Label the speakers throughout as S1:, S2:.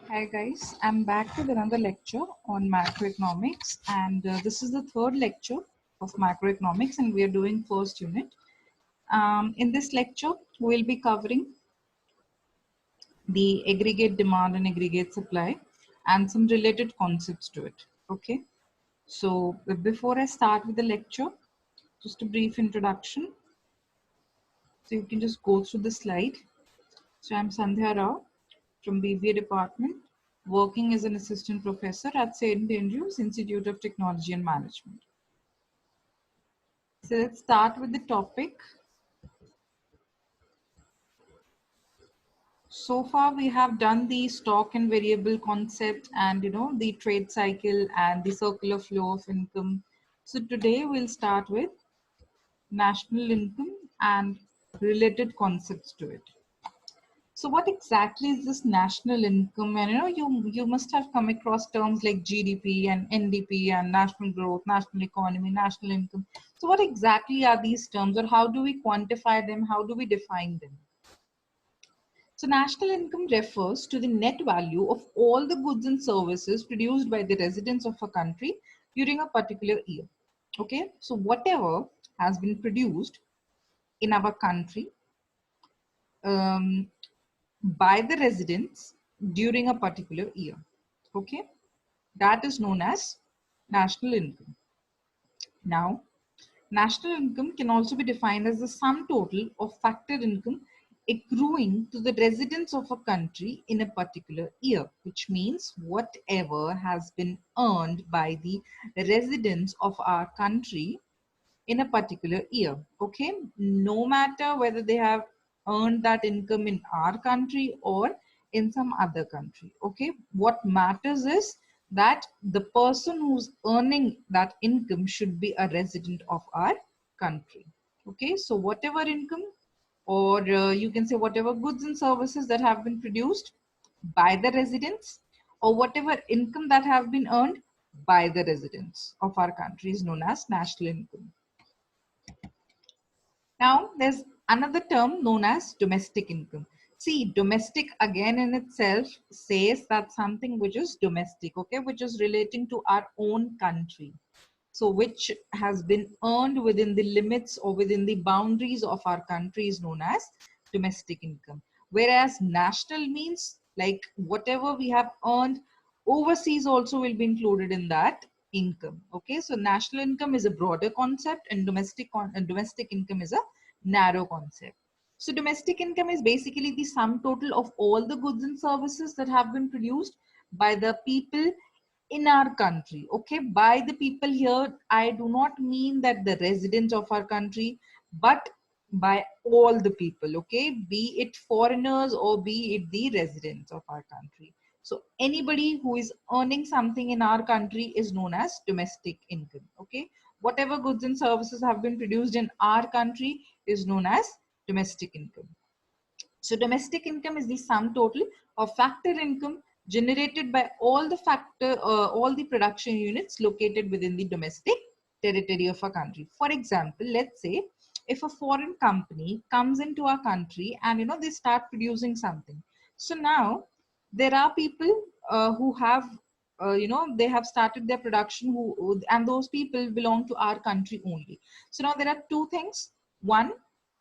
S1: Hi guys, I'm back with another lecture on macroeconomics, and this is the third lecture of macroeconomics, and we are doing first unit. In this lecture, we'll be covering the aggregate demand and aggregate supply and some related concepts to it. Okay, so before I start with the lecture, just a brief introduction. So you can just go through the slide. So I'm Sandhya Rao from BBA department, working as an assistant professor at St. Andrews Institute of Technology and Management. So let's start with the topic. So far we have done the stock and variable concept and the trade cycle and the circular flow of income. So today we'll start with national income and related concepts to it. So what exactly is this national income? And you must have come across terms like GDP and NDP and national growth, national economy, national income. So what exactly are these terms, or how do we quantify them? How do we define them? So national income refers to the net value of all the goods and services produced by the residents of a country during a particular year. Okay, so whatever has been produced in our country um, by the residents during a particular year. Okay, that is known as national income. Now, national income can also be defined as the sum total of factor income accruing to the residents of a country in a particular year, which means whatever has been earned by the residents of our country in a particular year. Okay, no matter whether they have earned that income in our country or in some other country. Okay, what matters is that the person who's earning that income should be a resident of our country. Okay, so whatever income, or you can say whatever goods and services that have been produced by the residents, or whatever income that have been earned by the residents of our country is known as national income. Now, there's another term known as domestic income. See, domestic again in itself says that something which is domestic, okay, which is relating to our own country. So, which has been earned within the limits or within the boundaries of our country is known as domestic income. Whereas national means like whatever we have earned overseas also will be included in that income. Okay, so national income is a broader concept and domestic income is a narrow concept. So domestic income is basically the sum total of all the goods and services that have been produced by the people in our country. Okay, by the people here, I do not mean that the residents of our country, but by all the people. Okay, be it foreigners or be it the residents of our country. So anybody who is earning something in our country is known as domestic income. Okay, whatever goods and services have been produced in our country is known as domestic income. So domestic income is the sum total of factor income generated by all the production units located within the domestic territory of a country. For example, let's say if a foreign company comes into our country and they start producing something. So now there are people who have they have started their production and those people belong to our country only. So now there are two things. One,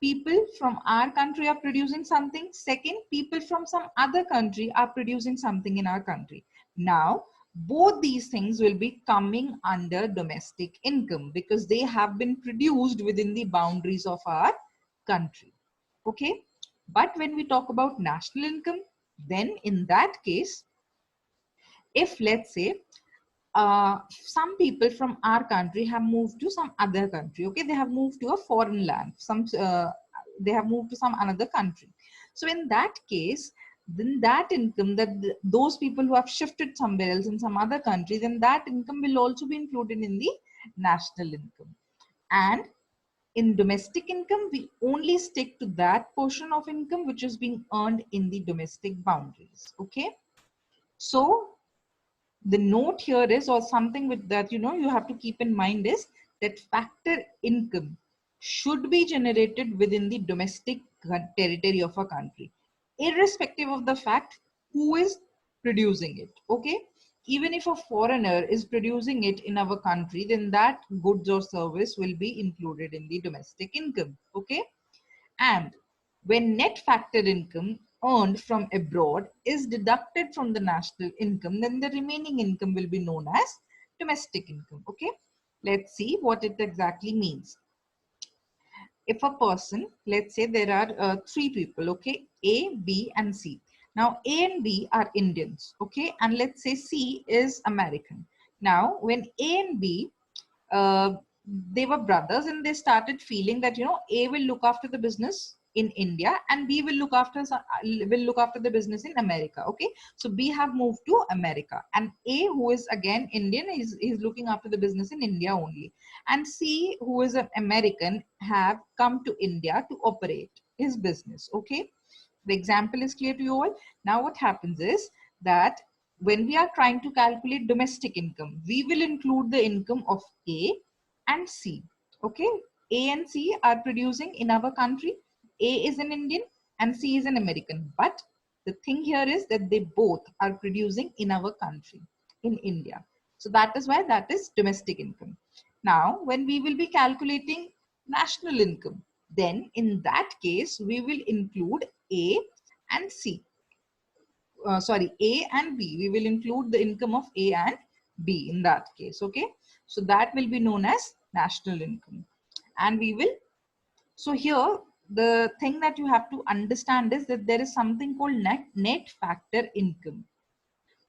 S1: people from our country are producing something. Second, people from some other country are producing something in our country. Now both these things will be coming under domestic income because they have been produced within the boundaries of our country. Okay, but when we talk about national income, then in that case, if let's say some people from our country have moved to some other country. Okay, they have moved to a foreign land, they have moved to some another country. So in that case, then that income that those people who have shifted somewhere else in some other country, then that income will also be included in the national income. And in domestic income, we only stick to that portion of income which is being earned in the domestic boundaries. Okay, so the note here is, or something with that you have to keep in mind, is that factor income should be generated within the domestic territory of a country, irrespective of the fact who is producing it. Okay, even if a foreigner is producing it in our country, then that goods or service will be included in the domestic income. Okay, and when net factor income earned from abroad is deducted from the national income, then the remaining income will be known as domestic income. Okay, let's see what it exactly means. If a person, let's say there are three people, okay, A, B, and C. Now, A and B are Indians, okay, and let's say C is American. Now, when A and B, uh, they were brothers and they started feeling that, you know, A will look after the business in India and B will look after the business in America. Okay, so B have moved to America and A, who is again Indian, is looking after the business in India only, and C, who is an American, have come to India to operate his business. Okay, the example is clear to you all. Now what happens is that when we are trying to calculate domestic income, we will include the income of A and C. Okay, A and C are producing in our country. A is an Indian and C is an American. But the thing here is that they both are producing in our country, in India. So that is why that is domestic income. Now, when we will be calculating national income, then in that case, we will include A and C. Sorry, A and B. We will include the income of A and B in that case. Okay, so that will be known as national income. And we will, so here the thing that you have to understand is that there is something called net factor income.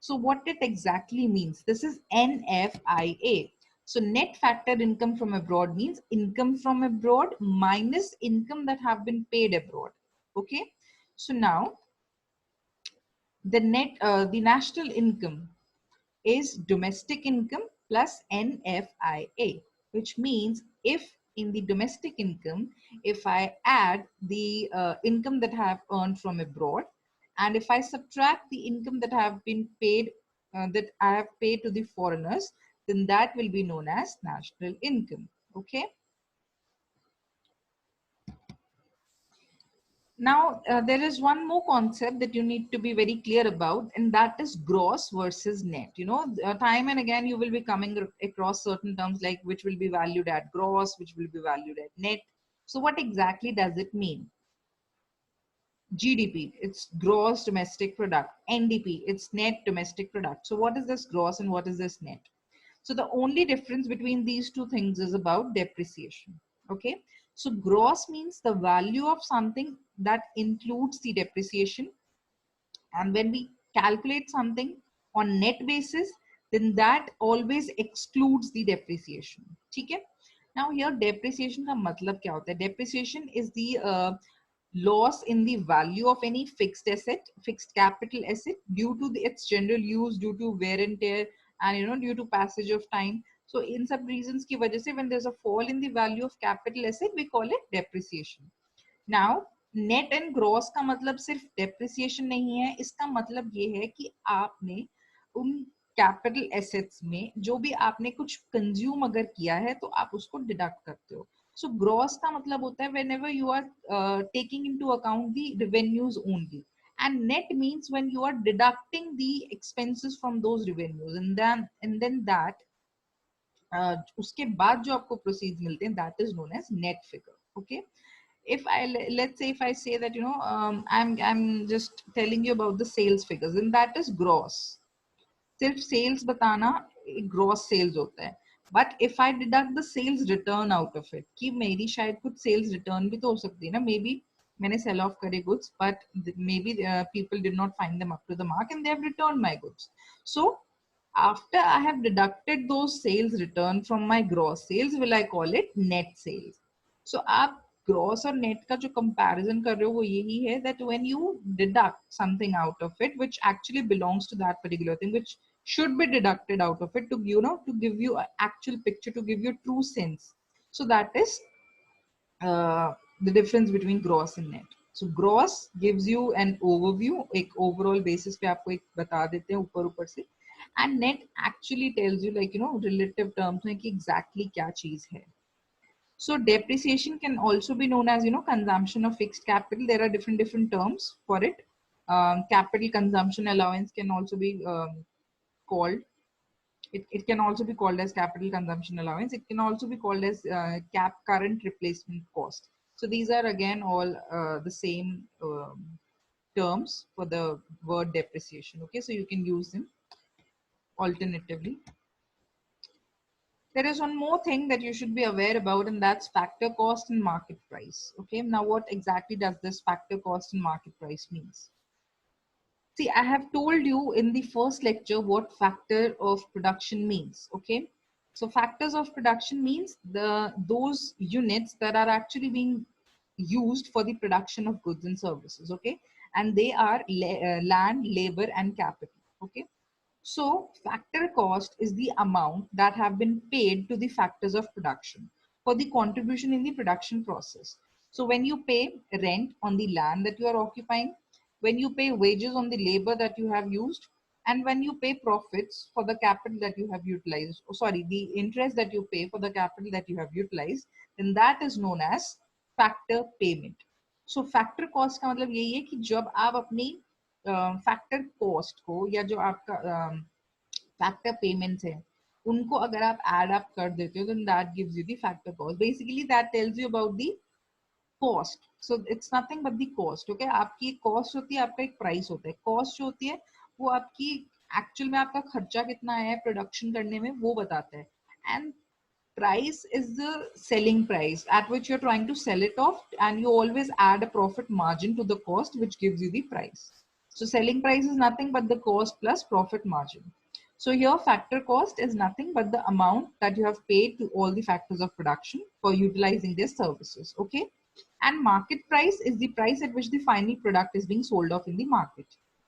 S1: So what it exactly means, this is NFIA. So net factor income from abroad means income from abroad minus income that have been paid abroad. Okay, so now the national income is domestic income plus NFIA, which means if in the domestic income, if I add the income that I have earned from abroad, and if I subtract the income that I have been paid, that I have paid to the foreigners, then that will be known as national income. Okay. Now, there is one more concept that you need to be very clear about, and that is gross versus net. You know, time and again, you will be coming across certain terms like which will be valued at gross, which will be valued at net. So what exactly does it mean? GDP, it's gross domestic product. NDP, it's net domestic product. So what is this gross and what is this net? So the only difference between these two things is about depreciation. Okay. So gross means the value of something that includes the depreciation. And when we calculate something on net basis, then that always excludes the depreciation. Okay. Now here depreciation का मतलब क्या होता है? Depreciation is the loss in the value of any fixed asset, fixed capital asset due to its general use, due to wear and tear, and due to passage of time. So in some reasons की वजह से when there's a fall in the value of capital asset, we call it depreciation. Now net and gross का मतलब सिर्फ depreciation नहीं है, इसका मतलब ये है कि आपने उन कैपिटल एसेट्स में जो भी आपने कुछ कंज्यूम अगर किया है तो आप उसको डिडक्ट करते हो. सो ग्रॉस का मतलब होता है whenever you are taking into account the revenues only, and net means when you are deducting the expenses from those revenues, and then that उसके बाद जो आपको प्रोसीड्स मिलते हैं, that is known as net figure. Okay. If I, let's say if I say that I'm just telling you about the sales figures, and that is gross. सिर्फ sales बताना gross sales होता है. But if I deduct the sales return out of it, कि मेरी शायद कुछ sales return भी तो हो सकती है ना, maybe मैंने sell off करे goods, but maybe people did not find them up to the mark and they have returned my goods. So after I have deducted those sales return from my gross sales, will I call it net sales. So आप gross और net का जो comparison कर रहे हो वो यही है that when you deduct something out of it which actually belongs to that particular thing, which should be deducted out of it to to give you an actual picture, to give you true sense. So that is the difference between gross and net. So gross gives you an overview, एक overall basis पे आपको एक बता देते हैं ऊपर ऊपर से, and net actually tells you like relative terms में कि exactly क्या चीज है. So depreciation can also be known as consumption of fixed capital. There are different terms for it. Capital consumption allowance can also be called. It can also be called as capital consumption allowance. It can also be called as cap current replacement cost. So these are again all the same terms for the word depreciation. Okay, so you can use them alternatively. There is one more thing that you should be aware about, and that's factor cost and market price. Okay, now what exactly does this factor cost and market price means? See, I have told you in the first lecture what factor of production means. Okay, so factors of production means those units that are actually being used for the production of goods and services. Okay, and they are land, labor, and capital. Okay, so factor cost is the amount that have been paid to the factors of production for the contribution in the production process. So when you pay rent on the land that you are occupying, when you pay wages on the labor that you have used, and when you pay profits for the capital that you have utilized, oh, sorry, the interest that you pay for the capital that you have utilized, then that is known as factor payment. So factor cost का मतलब यही है कि जब आप अपनी factor cost को या जो आपका फैक्टर पेमेंट्स है उनको अगर आप एड अप कर देते हो then that gives you the factor cost. Basically that tells you about the cost. So it's nothing but the cost. Okay, आपकी कॉस्ट होती है, आपका एक प्राइस होता है. कॉस्ट जो होती है वो आपकी एक्चुअल में आपका खर्चा कितना है प्रोडक्शन करने में वो बताता है. And price is the selling price at which you're trying to sell it off, and you always add a profit margin to the cost which gives you the price. So selling price is nothing but the cost plus profit margin. So here factor cost is nothing but the amount that you have paid to all the factors of production for utilizing their services. Okay, and market price is the price at which the final product is being sold off in the market.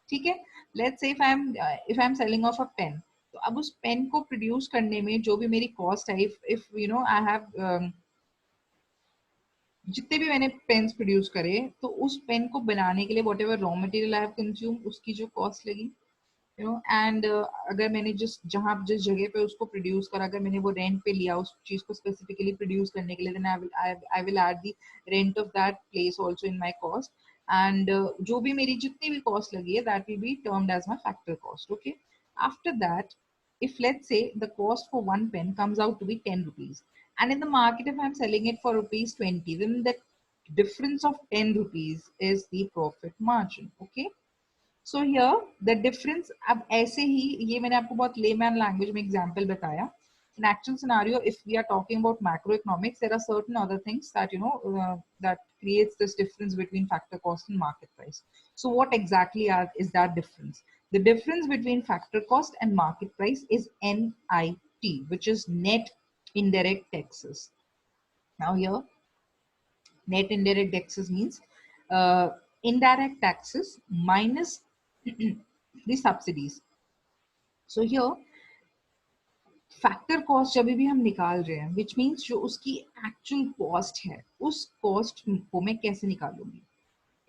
S1: ठीक है, let's say if I'm selling off a pen, तो अब उस pen को produce करने में जो भी मेरी कॉस्ट है, if you know I have जितने भी मैंने पेन्स प्रोड्यूस करे तो उस पेन को बनाने के लिए what ever raw material I have consume उसकी जो कॉस्ट लगी, यू नो, एंड अगर मैंने जिस जगह पे उसको प्रोड्यूस करा, अगर मैंने वो रेंट पे लिया उस चीज को स्पेसिफिकली प्रोड्यूस करने के लिए, then I will add the rent of that place also in my cost, and जो भी मेरी जितनी भी कॉस्ट लगी है that will be termed as my factor cost. Okay, after that if let's say the cost for one pen comes out to be 10 rupees, and in the market if I'm selling it for rupees 20, then the difference of 10 rupees is the profit margin. Okay, so here the difference, अब ऐसे ही ये मैंने आपको बहुत layman language में example बताया. In actual scenario, if we are talking about macroeconomics, there are certain other things that that creates this difference between factor cost and market price. So what exactly is that difference? The difference between factor cost and market price is NIT, which is net indirect taxes. Now here, net indirect taxes means indirect taxes minus the subsidies. So here factor cost जब भी हम निकाल रहे हैं, which means जो उसकी actual cost है उस कॉस्ट को मैं कैसे निकालूंगी.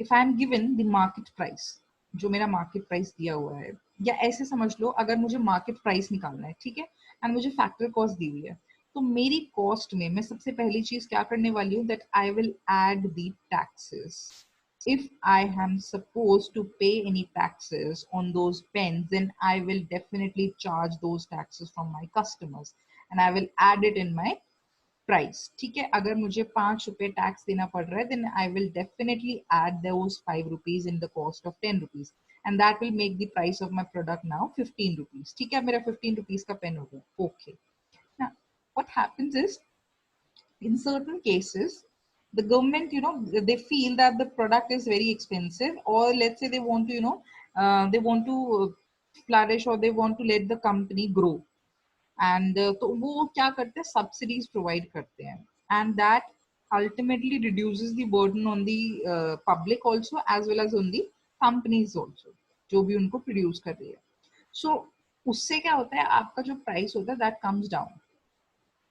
S1: If I am given the market price, जो मेरा मार्केट प्राइस दिया हुआ है, या ऐसे समझ लो अगर मुझे मार्केट प्राइस निकालना है, ठीक है, एंड मुझे फैक्टर कॉस्ट दी हुई है, तो मेरी कॉस्ट में मैं सबसे पहली चीज क्या करने वाली हूँ, that I will add the taxes. If I am supposed to pay any taxes on those pens, then I will definitely charge those taxes from my customers and I will add it in my price. ठीक है, अगर मुझे 5 रुपए tax देना पड़ रहा है, then I will definitely add those 5 rupees in the cost of 10 rupees, and that will make the price of my product now 15 rupees. ठीक है, मेरा 15 rupees का पेन हो गया. Okay, now what happens is, in certain cases the government, they feel that the product is very expensive, or let's say they want to, they want to flourish, or they want to let the company grow, and तो वो क्या करते हैं, subsidies provide करते हैं, and that ultimately reduces the burden on the public also as well as on the companies also जो भी उनको produce कर रही है. So उससे क्या होता है, आपका जो price होता है that comes down.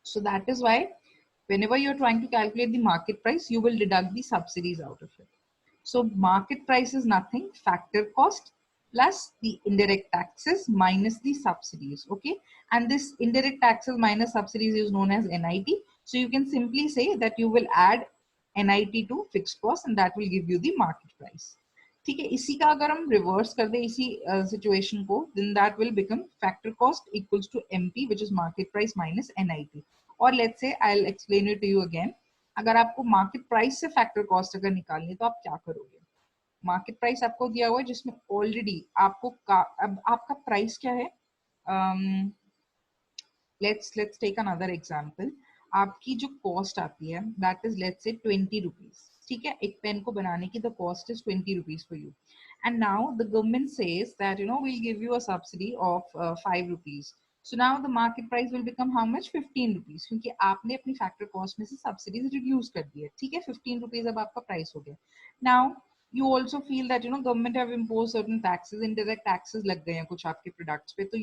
S1: So that is why whenever you're trying to calculate the market price, you will deduct the subsidies out of it. So market price is nothing, factor cost plus the indirect taxes minus the subsidies. Okay, and this indirect taxes minus subsidies is known as NIT. So you can simply say that you will add NIT to fixed cost, and that will give you the market price. ठीक है, इसी का अगर हम reverse कर दे इसी situation को, then that will become factor cost equals to MP which is market price minus NIT. और let's say I will explain it to you again. अगर आपको मार्केट प्राइस से फैक्टर कॉस्ट अगर निकालनी है तो आप क्या करोगे? मार्केट प्राइस आपको दिया हुआ है जिसमें ऑलरेडी आपको अब आपका प्राइस क्या है? Let's take another example. आपकी जो कॉस्ट आती है that is let's say 20 rupees. ठीक है, एक पेन को बनाने की the cost is 20 rupees for you, and now the government says that we'll give you a subsidy of 5 rupees. So now the market price will become how much? 15 rupees, क्योंकि आपने अपनी factor cost में से subsidies reduce कर दी है। ठीक है, 15 rupees अब आपका प्राइस हो गया। Now you also feel that government have imposed certain taxes, indirect taxes लग गए हैं कुछ आपके प्रोडक्ट्स पे, तो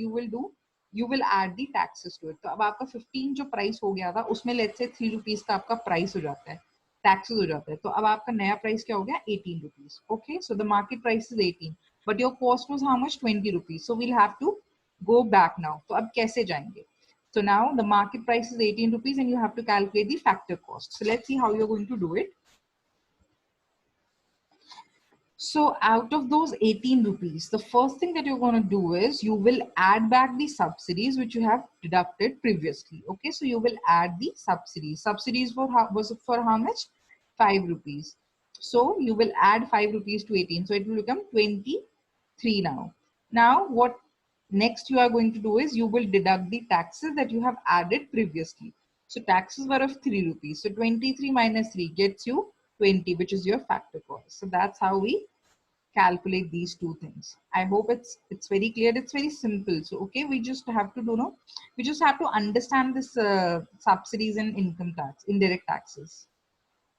S1: you will add the taxes to it. तो अब आपका 15 जो प्राइस हो गया था उसमें लेट्स से 3 रुपीज का आपका प्राइस हो जाता है, टैक्सेस हो जाता है, तो अब आपका नया प्राइस क्या हो गया? 18 rupees. Okay, so the market price is 18 but your cost was how much? 20 rupees. So we'll have to go back now. तो अब कैसे जाएंगे? So now the market price is 18 rupees and you have to calculate the factor cost. So let's see how you're going to do it. So out of those 18 rupees, the first thing that you're going to do is you will add back the subsidies which you have deducted previously. Okay, so you will add the subsidies. Subsidies for was for how much? 5 rupees. So you will add 5 rupees to 18. So it will become 23 now. Now what next you are going to do is you will deduct the taxes that you have added previously. So taxes were of 3 rupees. So 23 minus 3 gets you 20, which is your factor cost. So that's how we calculate these two things. I hope it's very clear. It's very simple. So okay, we just have to we just have to understand this subsidies and income tax, indirect taxes.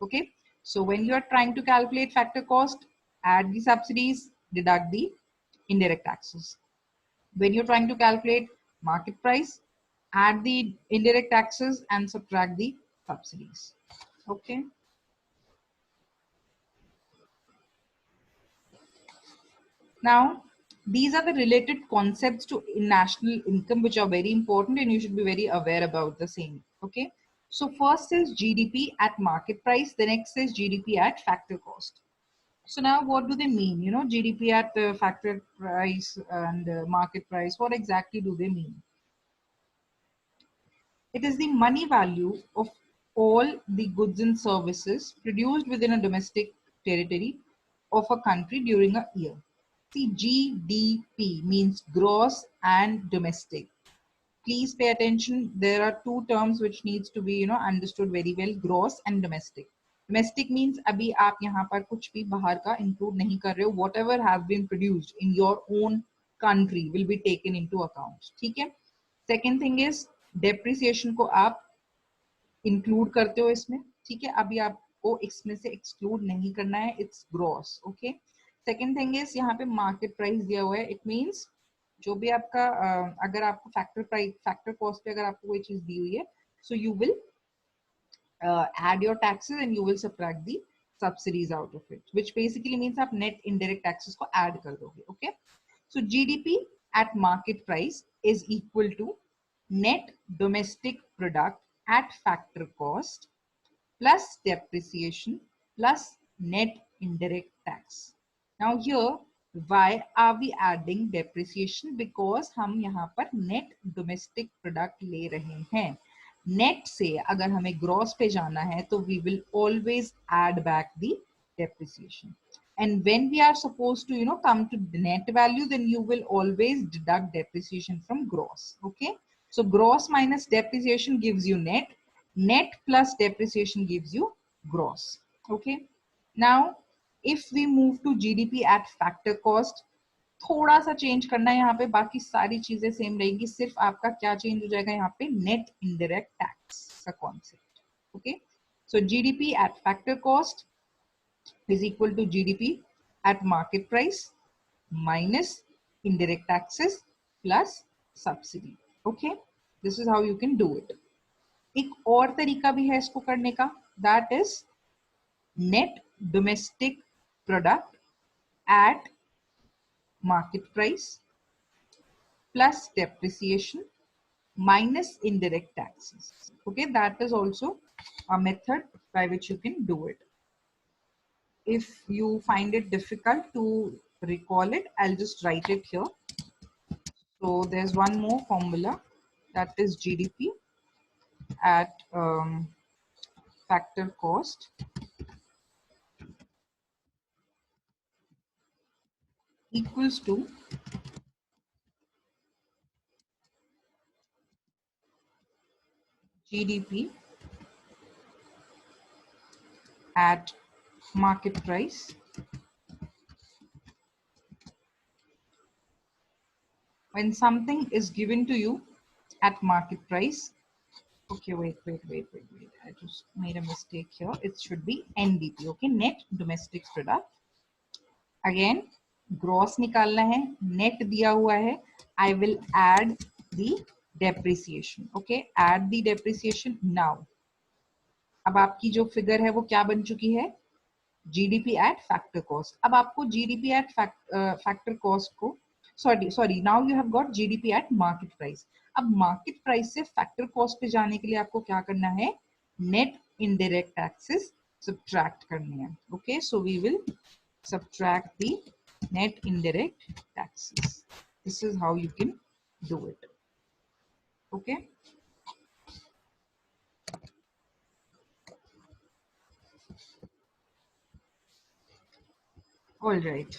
S1: Okay, so when you are trying to calculate factor cost, add the subsidies, deduct the indirect taxes. When you're trying to calculate market price, add the indirect taxes and subtract the subsidies. Okay. Now, these are the related concepts to national income, which are very important and you should be very aware about the same. Okay. So first is GDP at market price. The next is GDP at factor cost. So now what do they mean? GDP at factor price and market price. What exactly do they mean? It is the money value of all the goods and services produced within a domestic territory of a country during a year. See, GDP means gross and domestic. Please pay attention. There are two terms which needs to be understood very well: gross and domestic. Domestic means अभी आप यहाँ पर कुछ भी बाहर का include नहीं कर रहे हो. Whatever has been produced in your own country will be taken into account. ठीक है? Second thing is depreciation को आप इंक्लूड करते हो इसमें। ठीक है, अभी आपको इसमें से एक्सक्लूड नहीं करना है, it's gross. Okay, second thing is यहाँ पे मार्केट प्राइस दिया हुआ है। इट मींस जो भी आपका अगर आपको फैक्टर कॉस्ट पे अगर आपको कोई चीज दी हुई है, so you will add your taxes and you will subtract the subsidies out of it, which basically means आप net indirect taxes को add कर दोगे। okay, so GDP at market price is equal to net domestic product at factor cost plus depreciation plus net indirect tax. Now here, why are we adding depreciation? Because हम यहाँ पर net domestic product ले रहे हैं। Net से अगर हमें gross पे जाना है तो we will always add back the depreciation, and when we are supposed to come to the net value, then you will always deduct depreciation from gross. Okay, so gross minus depreciation gives you net, net plus depreciation gives you gross. Okay, now if we move to GDP at factor cost, थोड़ा सा change करना है यहाँ पे, बाकी सारी चीजें same रहेगी, सिर्फ आपका क्या चेंज हो जाएगा यहाँ पे? नेट इनडायरेक्ट टैक्स का concept. Okay, so GDP at factor cost is equal to GDP at market price minus indirect taxes plus subsidy. Okay, this is how you can do it. एक और तरीका भी है इसको करने का, that is net domestic product at market price plus depreciation minus indirect taxes. Okay, that is also a method by which you can do it. If you find it difficult to recall it, I'll just write it here. So there's one more formula, that is GDP at factor cost equals to GDP at market price when something is given to you at market price. Okay, wait. I just made a mistake here. It should be NDP, okay, net domestic product. Again, gross निकालना है, net दिया हुआ है. I will add the depreciation. Okay, add the depreciation now. अब आपकी जो figure है वो क्या बन चुकी है? GDP at factor cost. अब आपको GDP at factor cost को sorry now you have got GDP at market price. अब market price से factor cost पे जाने के लिए आपको क्या करना है? Net indirect taxes subtract करनी है. Okay, so we will subtract the net indirect taxes. This is how you can do it. Okay. All right.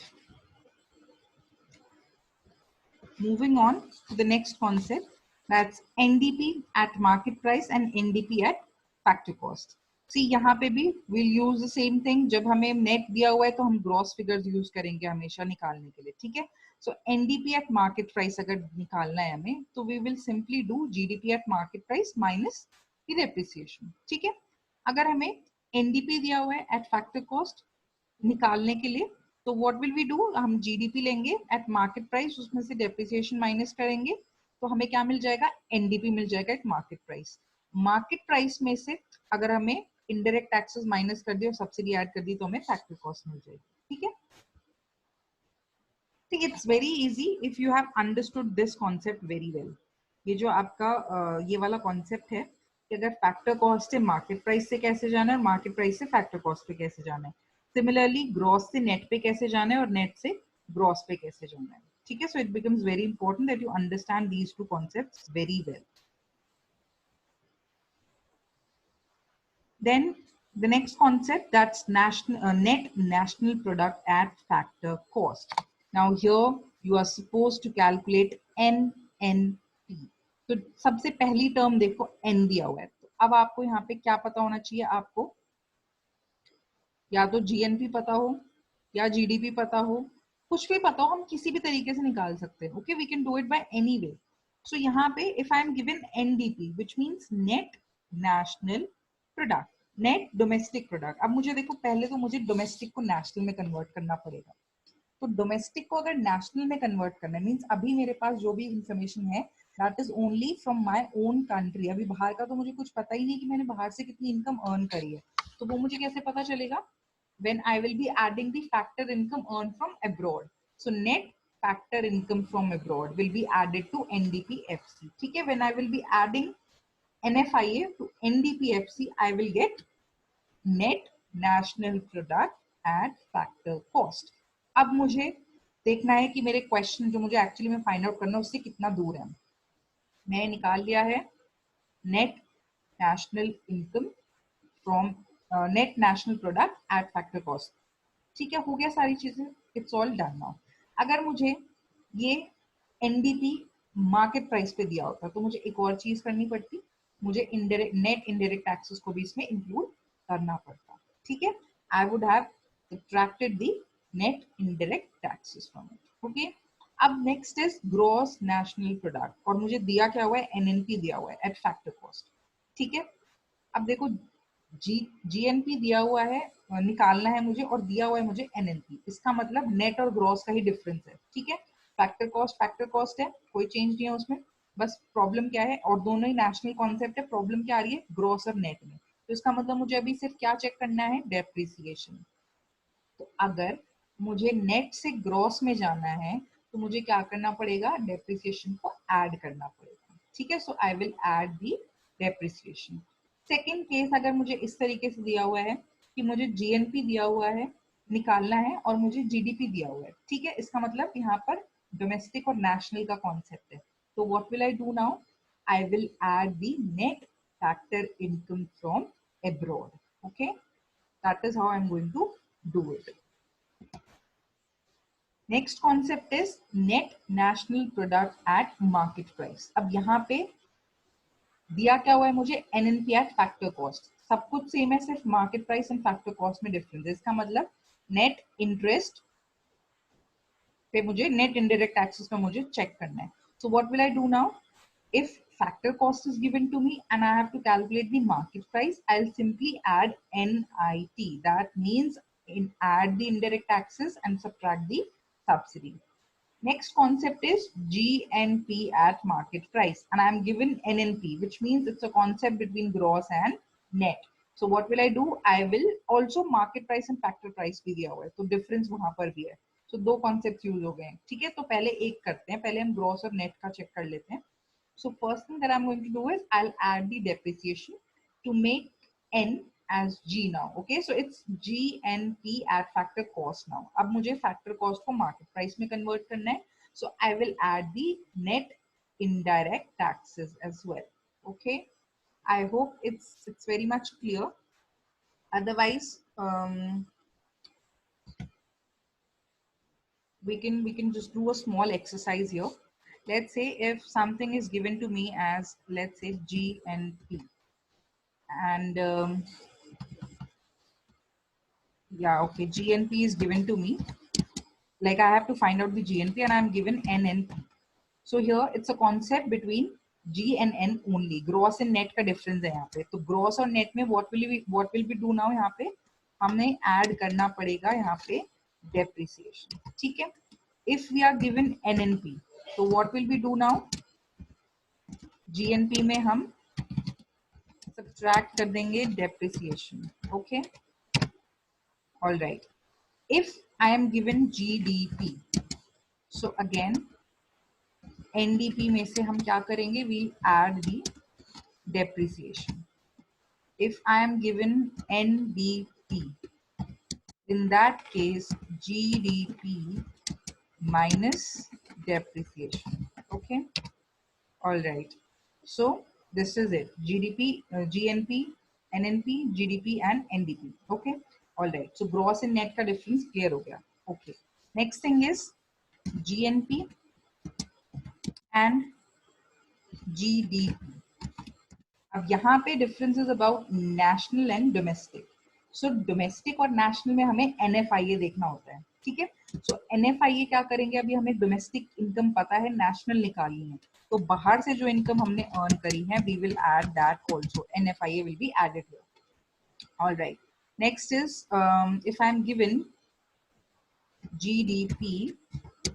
S1: Moving on to the next concept, that's NDP at market price and NDP at factor cost. See, यहाँ पे भी we'll use the same thing. जब हमें net दिया हुआ है तो हम gross figures use करेंगे हमेशा निकालने के लिए, ठीक है? So NDP at market price अगर निकालना है हमें, तो we will simply do GDP at market price minus the depreciation, ठीक है? अगर हमें NDP दिया हुआ है at factor cost निकालने के लिए, तो व्हाट विल वी डू, हम जीडीपी लेंगे एट मार्केट प्राइस, उसमें से डेप्रिसिएशन माइनस करेंगे, तो हमें क्या मिल जाएगा? एनडीपी मिल जाएगा eight market price. Market price में से अगर हमें इनडायरेक्ट टैक्सेस माइनस कर दिए और सब्सिडी ऐड कर दी तो हमें फैक्टर कॉस्ट मिल जाएगी, ठीक है? ठीक, it's very easy if you have understood this concept very well. ये जो आपका ये वाला कॉन्सेप्ट है कि अगर फैक्टर कॉस्ट से मार्केट प्राइस से कैसे जाना है और मार्केट प्राइस से फैक्टर कॉस्ट पे कैसे जाना है, सिमिलरली ग्रॉस से नेट पे कैसे जाना है और नेट से ग्रॉस पे कैसे जाना है, ठीक है? So it becomes very important that you understand these two concepts very well. Then the next concept, that's net national product at factor cost. Now here you are supposed to calculate NNP. तो सबसे पहली term देखो N दिया हुआ है, तो अब आपको यहाँ पे क्या पता होना चाहिए? आपको या तो GNP पता हो या GDP पता हो, कुछ भी पता हो, हम किसी भी तरीके से निकाल सकते हैं. Okay, we can do it by any way. So यहाँ पे if I am given NDP which means net national product, net domestic product. अब मुझे देखो, पहले तो मुझे डोमेस्टिक को नेशनल में कन्वर्ट करना पड़ेगा. तो डोमेस्टिक को अगर नेशनल में कन्वर्ट करना मींस अभी मेरे पास जो भी इंफॉर्मेशन है that is only from my own country. अभी बाहर का तो मुझे कुछ पता ही नहीं कि मैंने बाहर से कितनी इनकम अर्न करी है, तो वो मुझे कैसे पता चलेगा? when I will be adding the factor income earned from abroad. So net factor income from abroad will be added to NDPFC. ठीक है? When I will be adding NFIA to NDPFC, I will get net national product at factor cost. अब मुझे देखना है कि मेरे question जो मुझे एक्चुअली में फाइंड आउट करना है उससे कितना दूर है. मैं निकाल लिया है net national income from net national product at factor cost. ठीक है, हो गया सारी चीजें, इट्स ऑल डन नाउ. अगर मुझे ये एनडीपी मार्केट प्राइस पे दिया होता तो मुझे एक और चीज करनी पड़ती, मुझे इनडायरेक्ट नेट इनडायरेक्ट टैक्सेस को भी इसमें इंक्लूड करना पड़ता. ठीक है, I would have subtracted the net indirect taxes from it. Okay, अब next is gross national product, और मुझे दिया क्या हुआ है? एनएनपी दिया हुआ है एट फैक्टर कॉस्ट. ठीक है, अब देखो जीएनपी दिया हुआ है, निकालना है मुझे, और दिया हुआ है मुझे एनएनपी. इसका मतलब नेट और ग्रॉस का ही डिफरेंस है. ठीक है, फैक्टर कॉस्ट है, कोई चेंज नहीं है उसमें. बस प्रॉब्लम क्या है, और दोनों ही नेशनल कॉन्सेप्ट है, प्रॉब्लम क्या आ रही है? ग्रॉस और नेट में. तो इसका मतलब मुझे अभी सिर्फ क्या चेक करना है? डेप्रिसिएशन. तो अगर मुझे नेट से ग्रॉस में जाना है तो मुझे क्या करना पड़ेगा? डेप्रिसिएशन को ऐड करना पड़ेगा. ठीक है, so I will add the depreciation. Second case, अगर मुझे इस तरीके से दिया हुआ है कि मुझे जीएनपी दिया हुआ है निकालना है और मुझे जीडीपी दिया हुआ है, ठीक है। इसका मतलब यहाँ पर डोमेस्टिक और नेशनल का कॉन्सेप्ट है। तो what will I do now, I will add the net factor income from abroad. Okay, that is how I'm going to do it. Next concept is net national product at market price. अब यहाँ पे दिया क्या हुआ है मुझे, NNP eight factor cost, सब कुछ सेम है, सिर्फ market price and factor cost में डिफरेंस है। इसका मतलब नेट इंटरेस्ट पे मुझे, नेट इनडायरेक्ट टैक्सेस पे मुझे चेक करना है। So what will I do now, if factor cost is given to me and I have to calculate the market price, I'll simply add NIT. That means add the indirect taxes and subtract the subsidy. Next concept is GNP at market price, and I'm given NNP, which means it's a concept between gross and net. So what will I do? I will also market price and factor price भी दिया हुआ है, तो difference वहां पर भी है। So दो concepts use हो गए हैं, ठीक है। तो पहले एक करते हैं, पहले हम gross और net का check कर लेते हैं। So first thing that I'm going to do is I'll add the depreciation to make N as G now. Okay, so it's GNP at factor cost now. अब मुझे factor cost को market price में convert करना है. So I will add the net indirect taxes as well. Okay, I hope it's very much clear. Otherwise, we can just do a small exercise here. Let's say if something is given to me as, let's say, GNP, and yeah, okay, GNP is given to me, like I have to find out the GNP and I'm given NNP. So here it's a concept between G and N only, gross and net का difference है यहाँ पे। तो gross और net में what will we do now, यहाँ पे हमें add करना पड़ेगा यहाँ पे depreciation, ठीक है। If we are given NNP, तो what will we do now, GNP में हम subtract कर देंगे depreciation, okay, all right. If I am given GDP, so again NDP में से हम क्या करेंगे, we add the depreciation. If I am given NDP, in that case GDP minus depreciation, okay, all right. So this is it, GDP, GNP, NNP, GDP and NDP, okay, all right. So gross and net का difference clear हो गया, okay. Next thing is GNP and GDP. अब यहाँ पे difference is about national and domestic. So domestic और national में हमें NFIA देखना होता है, ठीक है। So NFIA क्या करेंगे, अभी हमें domestic income पता है, national निकालनी है, तो बाहर से जो income हमने earn करी है, we will add that also. NFIA will be added here. All right. Next is if I'm given GDP,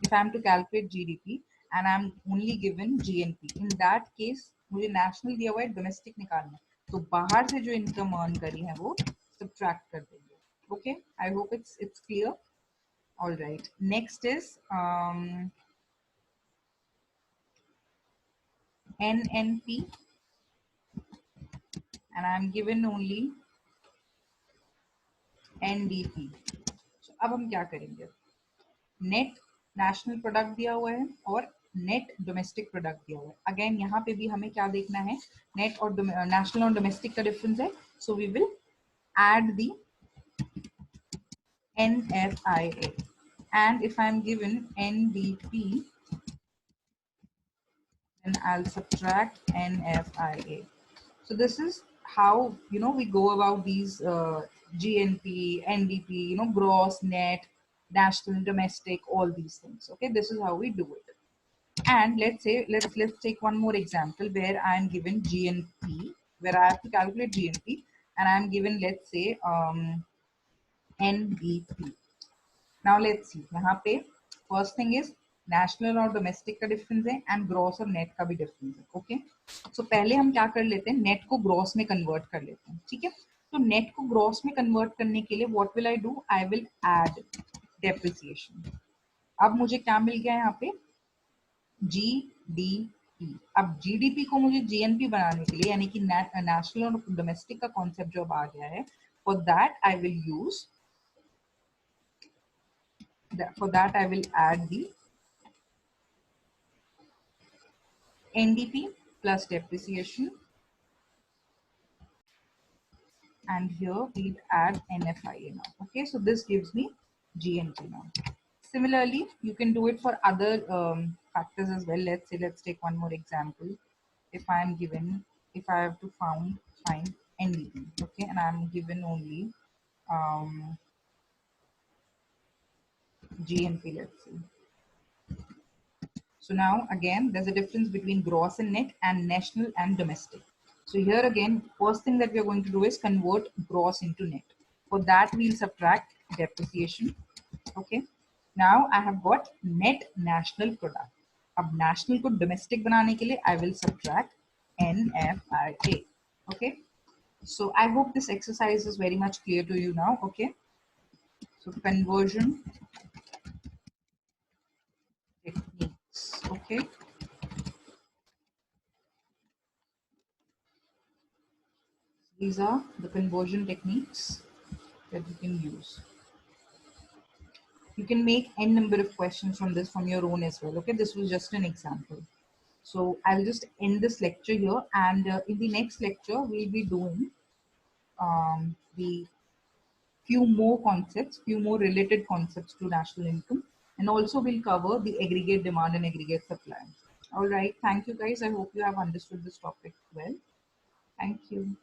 S1: if I'm to calculate GDP and I'm only given GNP, in that case मुझे national दिया हुआ है, domestic निकालना है, तो बाहर से जो income earn करी है वो subtract कर देंगे, okay. I hope it's clear. All right. Next is NNP and I'm given only NDP. So अब हम क्या करेंगे, नेट नेशनल प्रोडक्ट दिया हुआ है और नेट डोमेस्टिक प्रोडक्ट दिया हुआ है। अगेन यहाँ पे भी हमें क्या देखना है, नेट और नेशनल और डोमेस्टिक का डिफरेंस है। So we will add the NFIA and if I am given NDP then I'll subtract NFIA. So this is how, you know, we go about these GNP, NDP, you know, gross, net, national, domestic, all these things. Okay, this is how we do it. And let's say let's take one more example where I am given GNP, where I have to calculate GNP, and I am given, let's say, NDP. Now let's see, यहाँ पे first thing is national और domestic का difference है and gross और net का भी difference है, okay. सो पहले हम क्या कर लेते हैं, नेट को ग्रॉस में कन्वर्ट कर लेते हैं, ठीक है। तो नेट को ग्रॉस में कन्वर्ट करने के लिए what will I do, I will add depreciation. अब मुझे क्या मिल गया यहाँ पे, GDP। अब GDP को मुझे GNP बनाने के लिए, यानी कि नेशनल और डोमेस्टिक का कॉन्सेप्ट जो अब आ गया है, for that I will use For that, I will add the NDP plus depreciation, and here we'll add NFIA now. Okay, so this gives me GNP now. Similarly, you can do it for other factors as well. Let's take one more example. If I'm given, if I have to find NDP, okay, and I'm given only um, GNP, let's say. So now again, there's a difference between gross and net and national and domestic. So here again, first thing that we are going to do is convert gross into net. For that, we'll subtract depreciation. Okay. Now I have got net national product. अब national को domestic बनाने के लिए I will subtract NFIA. Okay. So I hope this exercise is very much clear to you now. Okay. So conversion techniques. Okay. These are the conversion techniques that you can use. You can make n number of questions from this from your own as well. Okay, this was just an example. So I'll just end this lecture here, and in the next lecture we'll be doing the few more related concepts to national income, and also we'll cover the aggregate demand and aggregate supply. All right, thank you guys. I hope you have understood this topic well. Thank you.